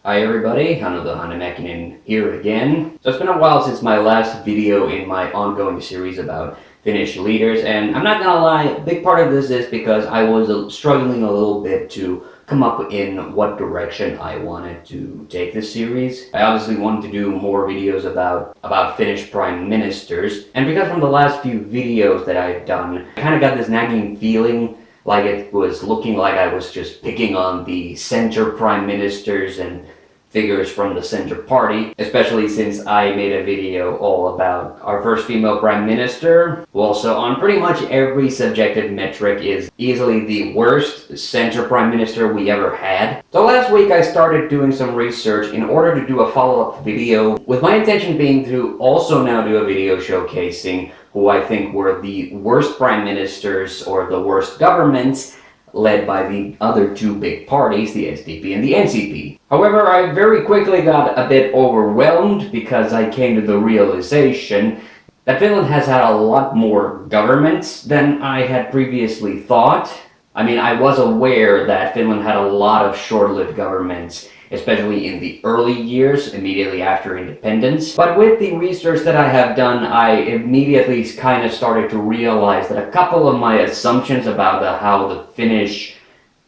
Hi everybody, TheHande here again. So it's been a while since my last video in my ongoing series about Finnish leaders, and I'm not gonna lie, a big part of this is because I was struggling a little bit to come up in what direction I wanted to take this series. I obviously wanted to do more videos about Finnish prime ministers, and because from the last few videos that I've done, I kind of got this nagging feeling like it was looking like I was just picking on the center prime ministers and figures from the center party, especially since I made a video all about our first female prime minister, who also on pretty much every subjective metric is easily the worst center prime minister we ever had. So last week I started doing some research in order to do a follow-up video, with my intention being to also now do a video showcasing who I think were the worst prime ministers or the worst governments led by the other two big parties, the SDP and the NCP. However, I very quickly got a bit overwhelmed because I came to the realization that Finland has had a lot more governments than I had previously thought. I mean, I was aware that Finland had a lot of short-lived governments, especially in the early years, immediately after independence. But with the research that I have done, I immediately kind of started to realize that a couple of my assumptions about how the Finnish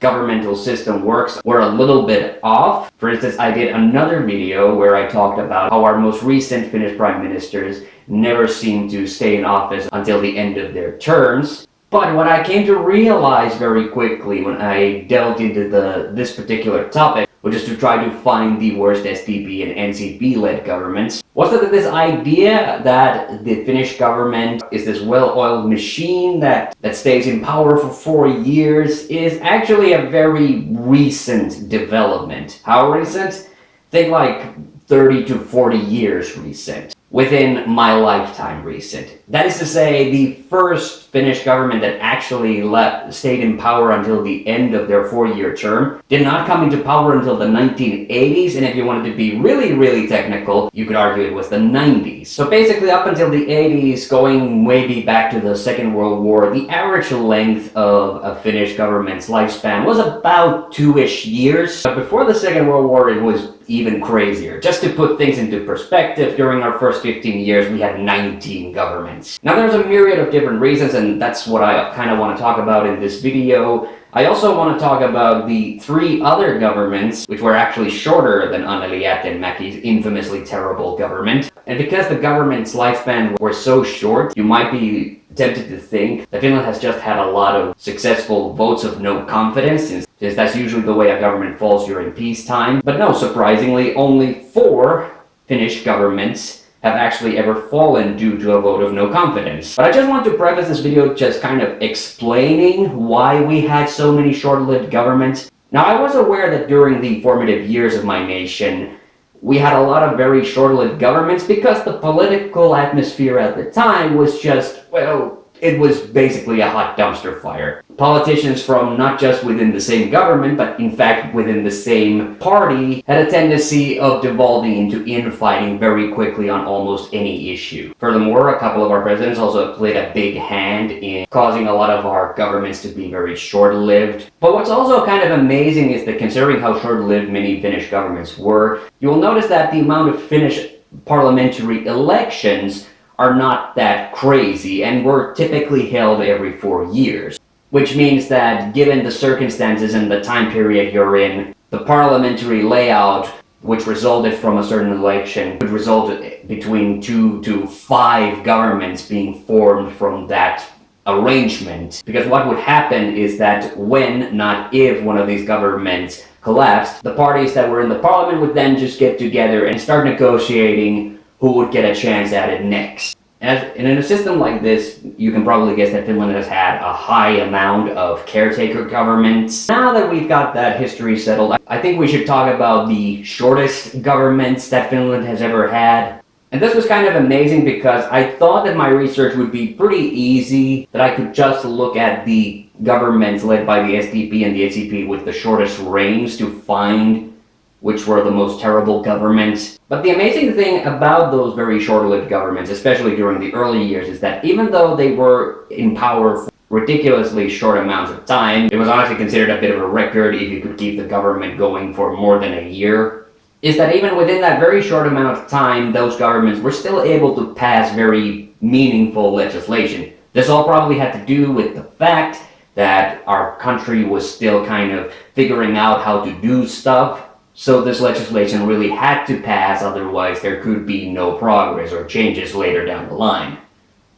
governmental system works were a little bit off. For instance, I did another video where I talked about how our most recent Finnish prime ministers never seem to stay in office until the end of their terms. But what I came to realize very quickly when I delved into this particular topic, which is to try to find the worst SDP and NCP-led governments, was that this idea that the Finnish government is this well-oiled machine that stays in power for 4 years is actually a very recent development. How recent? Think like 30 to 40 years recent. Within my lifetime recent. That is to say, the first Finnish government that actually stayed in power until the end of their 4-year term did not come into power until the 1980s, and if you wanted to be really technical, you could argue it was the 90s. So basically up until the 80s, going maybe back to the Second World War, the average length of a Finnish government's lifespan was about 2-ish years. But before the Second World War, it was even crazier. Just to put things into perspective, during our first 15 years, we had 19 governments. Now there's a myriad of different reasons, and that's what I kind of want to talk about in this video. I also want to talk about the 3 other governments, which were actually shorter than Anneli Jäätteenmäki's infamously terrible government. And because the government's lifespan were so short, you might be tempted to think that Finland has just had a lot of successful votes of no confidence, since that's usually the way a government falls during peacetime. But no, surprisingly, only 4 Finnish governments have actually ever fallen due to a vote of no confidence. But I just want to preface this video just kind of explaining why we had so many short-lived governments. Now, I was aware that during the formative years of my nation, we had a lot of very short-lived governments because the political atmosphere at the time was just, well, it was basically a hot dumpster fire. Politicians from not just within the same government, but in fact within the same party, had a tendency of devolving into infighting very quickly on almost any issue. Furthermore, a couple of our presidents also played a big hand in causing a lot of our governments to be very short-lived. But what's also kind of amazing is that considering how short-lived many Finnish governments were, you will notice that the amount of Finnish parliamentary elections are not that crazy and were typically held every 4 years. Which means that given the circumstances and the time period you're in, the parliamentary layout which resulted from a certain election would result between 2 to 5 governments being formed from that arrangement. Because what would happen is that when, not if, one of these governments collapsed, the parties that were in the parliament would then just get together and start negotiating who would get a chance at it next. And in a system like this, you can probably guess that Finland has had a high amount of caretaker governments. Now that we've got that history settled, I think we should talk about the shortest governments that Finland has ever had. And this was kind of amazing because I thought that my research would be pretty easy, that I could just look at the governments led by the SDP and the NCP with the shortest range to find which were the most terrible governments. But the amazing thing about those very short-lived governments, especially during the early years, is that even though they were in power for ridiculously short amounts of time, it was honestly considered a bit of a record if you could keep the government going for more than a year. is that even within that very short amount of time, those governments were still able to pass very meaningful legislation. This all probably had to do with the fact that our country was still kind of figuring out how to do stuff, so this legislation really had to pass, otherwise there could be no progress or changes later down the line.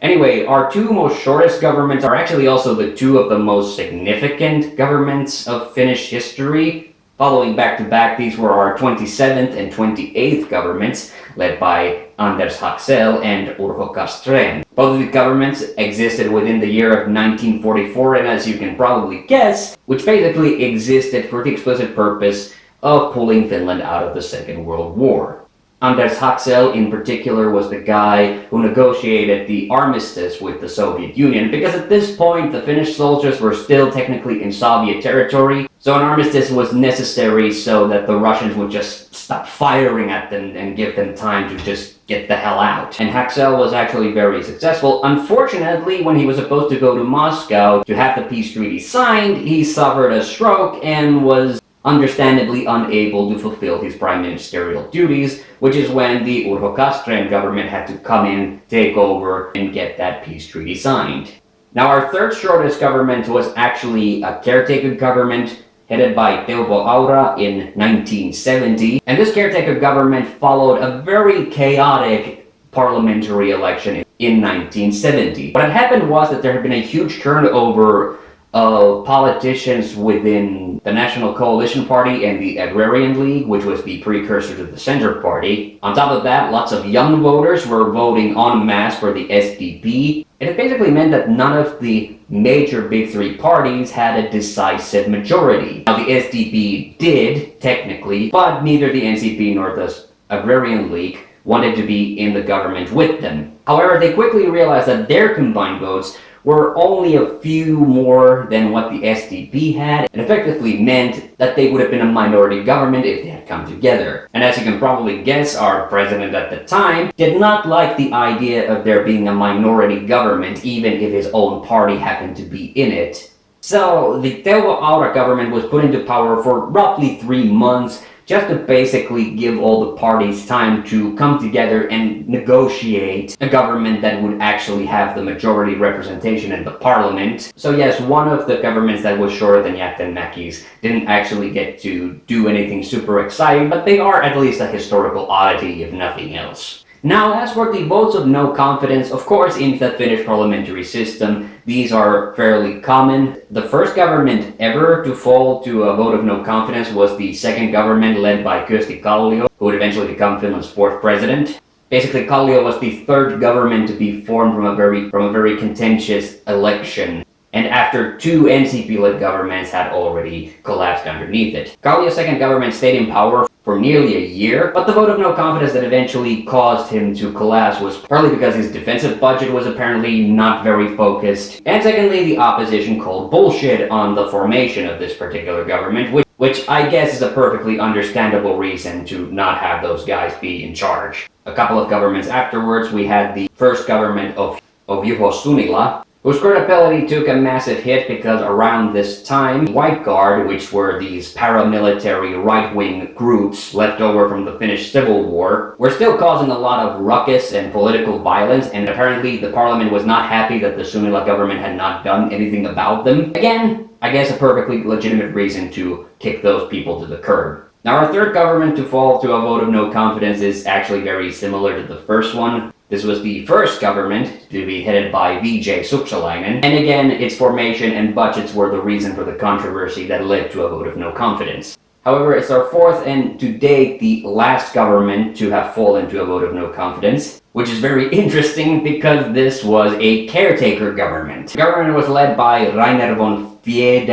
Anyway, our two most shortest governments are actually also the two of the most significant governments of Finnish history. Following back to back, these were our 27th and 28th governments, led by Anders Haxel and Urho Castrén. Both of the governments existed within the year of 1944, and as you can probably guess, which basically existed for the explicit purpose of pulling Finland out of the Second World War. Anders Haxel in particular was the guy who negotiated the armistice with the Soviet Union, because at this point the Finnish soldiers were still technically in Soviet territory, so an armistice was necessary so that the Russians would just stop firing at them and give them time to just get the hell out. And Haxel was actually very successful. Unfortunately, when he was supposed to go to Moscow to have the peace treaty signed, he suffered a stroke and was understandably unable to fulfill his prime ministerial duties, which is when the Urho Castrén government had to come in, take over, and get that peace treaty signed. Now, our third shortest government was actually a caretaker government headed by Teuvo Aura in 1970, and this caretaker government followed a very chaotic parliamentary election in 1970. What had happened was that there had been a huge turnover of politicians within the National Coalition Party and the Agrarian League, which was the precursor to the Center Party. On top of that, lots of young voters were voting en masse for the SDP. It basically meant that none of the major big three parties had a decisive majority. Now, the SDP did, technically, but neither the NCP nor the Agrarian League wanted to be in the government with them. However, they quickly realized that their combined votes were only a few more than what the SDP had, and effectively meant that they would have been a minority government if they had come together. And as you can probably guess, our president at the time did not like the idea of there being a minority government, even if his own party happened to be in it. So the Teuvo Aura government was put into power for roughly 3 months, just to basically give all the parties time to come together and negotiate a government that would actually have the majority representation in the parliament. So yes, one of the governments that was shorter than Jättenmäki's didn't actually get to do anything super exciting, but they are at least a historical oddity, if nothing else. Now, as for the votes of no confidence, of course, in the Finnish parliamentary system, these are fairly common. The first government ever to fall to a vote of no confidence was the second government led by Kyösti Kallio, who would eventually become Finland's fourth president. Basically, Kallio was the third government to be formed from a very contentious election, and after two NCP-led governments had already collapsed underneath it. Kallio's second government stayed in power for nearly a year, but the vote of no confidence that eventually caused him to collapse was partly because his defensive budget was apparently not very focused, and secondly, the opposition called bullshit on the formation of this particular government, which I guess is a perfectly understandable reason to not have those guys be in charge. A couple of governments afterwards, we had the first government of Juho Sunila, whose credibility took a massive hit because around this time, White Guard, which were these paramilitary right-wing groups left over from the Finnish Civil War, were still causing a lot of ruckus and political violence, and apparently the parliament was not happy that the Sunila government had not done anything about them. Again, I guess a perfectly legitimate reason to kick those people to the curb. Now, our third government to fall to a vote of no confidence is actually very similar to the first one. This was the first government to be headed by Vijay Suksalainen, and again, its formation and budgets were the reason for the controversy that led to a vote of no confidence. However, it's our fourth and to date the last government to have fallen to a vote of no confidence, which is very interesting because this was a caretaker government. The government was led by Rainer von Fient.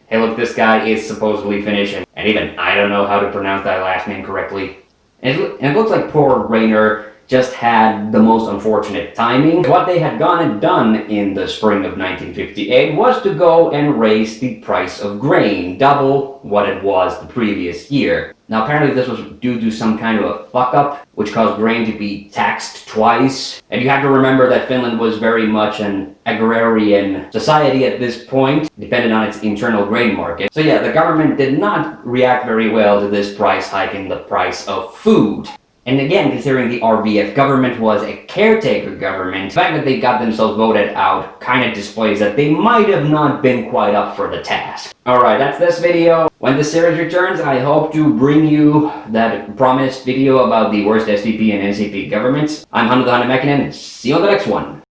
Hey look, this guy is supposedly Finnish, and even I don't know how to pronounce that last name correctly. And it looks like poor Rainer just had the most unfortunate timing. What they had gone and done in the spring of 1958 was to go and raise the price of grain, double what it was the previous year. Now apparently this was due to some kind of a fuck-up, which caused grain to be taxed twice. And you have to remember that Finland was very much an agrarian society at this point, dependent on its internal grain market. So yeah, the government did not react very well to this price hike in the price of food. And again, considering the RVF government was a caretaker government, the fact that they got themselves voted out kind of displays that they might have not been quite up for the task. Alright, that's this video. When the series returns, I hope to bring you that promised video about the worst SDP and NCP governments. I'm TheHande. See you on the next one.